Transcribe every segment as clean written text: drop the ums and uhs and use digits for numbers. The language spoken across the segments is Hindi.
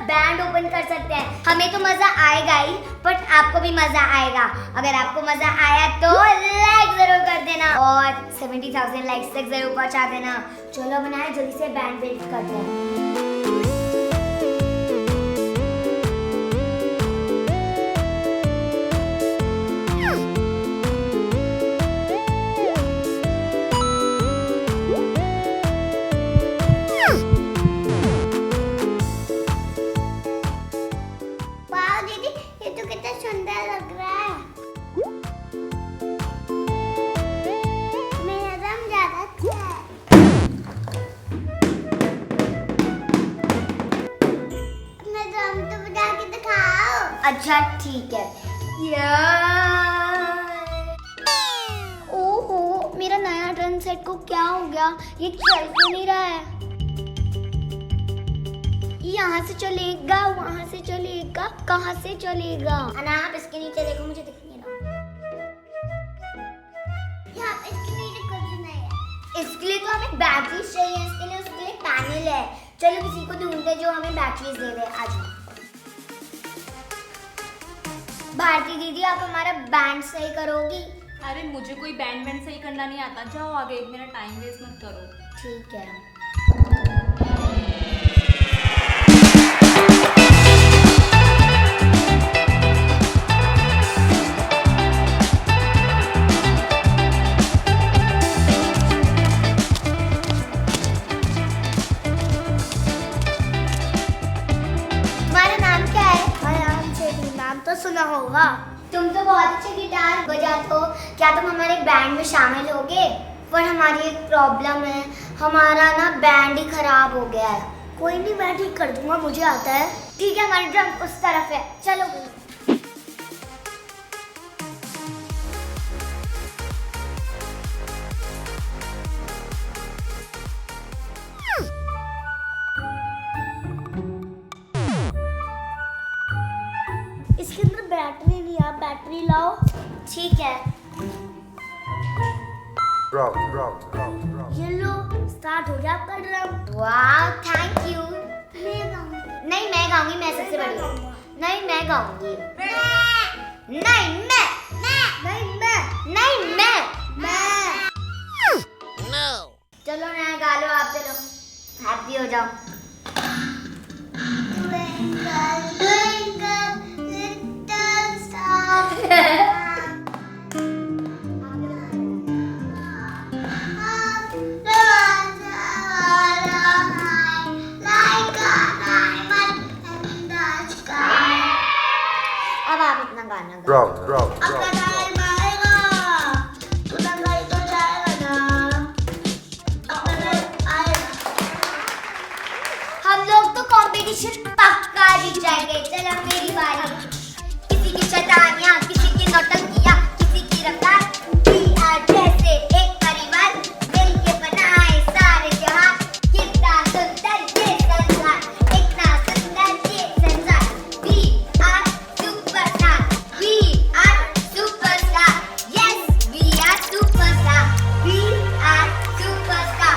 बैंड ओपन कर सकते हैं। हमें तो मजा आएगा ही, बट आपको भी मजा आएगा। अगर आपको मजा आया तो लाइक जरूर कर देना और 70,000 लाइक्स तक जरूर पहुंचा देना। चलो बनाए, जल्दी से बैंड बिल्ड करते हैं। अच्छा ठीक है। ओहो, मेरा नया ड्रम सेट को क्या हो गया? ये चल क्यों नहीं रहा है? यहाँ से चलेगा, वहाँ से चलेगा, कहाँ से चलेगा? अना आप इसके नीचे देखो, मुझे दिख नहीं रहा। यहाँ इसके नीचे कुछ नहीं है। इसके लिए तो हमें बैटरीज चाहिए, इसके लिए उसके लिए पैनल है। चलो किसी को ढूंढते जो हमें बैटरीज दे दे। आज भारती दीदी, आप हमारा बैंड सही करोगी? अरे मुझे कोई बैंड वैंड सही करना नहीं आता, जाओ आगे, मेरा टाइम वेस्ट मत करो। ठीक है। तुम्हारा नाम क्या है? अयान से, नाम तो सुना होगा। तुम तो बहुत अच्छे गिटार बजाते हो, क्या तुम हमारे बैंड में शामिल होगे? पर हमारी एक प्रॉब्लम है, हमारा ना बैंड ही खराब हो गया है। कोई नहीं, मैं ठीक कर दूंगा, मुझे आता है। ठीक है, हमारी ड्रम उस तरफ है, चलो। इसके अंदर बैटरी नहीं, आप बैटरी लाओ। ठीक है। ये लो, स्टार्ट हो गया आपका ड्रम। वाह, थैंक यू। नहीं, मैं गाऊंगी, मैं सबसे बड़ी हूँ। नहीं, मैं गाऊंगी। नहीं, मैं। चलो मैं गा लो, आप चलो, हैप्पी हो जाओ। अब आप अपना गाना गाओ। हम लोग तो कंपटीशन पक्का जीत जाएंगे। चलो मेरी बारी। किसी की शैतानियां, किसी की नौटंकियां, किसी की रफ्तार, जैसे एक परिवार मिलके बनाए सारे जहां। कितना सुंदर ये संसार, इतना सुंदर ये संसार। We are superstar, we are superstar, yes we are superstar, we are superstar।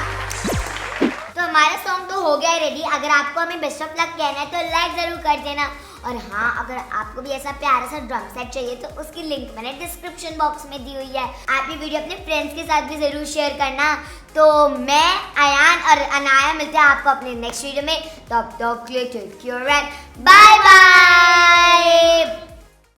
तो हमारा सॉन्ग तो हो गया है रेडी। अगर आपको हमें बेस्ट ऑफ लक कहना है तो लाइक जरूर कर देना। और हाँ, अगर आपको भी ऐसा प्यारा सा ड्रम सेट चाहिए तो उसकी लिंक मैंने डिस्क्रिप्शन बॉक्स में दी हुई है। आप ये वीडियो अपने फ्रेंड्स के साथ भी जरूर शेयर करना। तो मैं, अयान और अनाया मिलते हैं आपको अपने नेक्स्ट वीडियो में। तब तक के लिए take care and bye bye.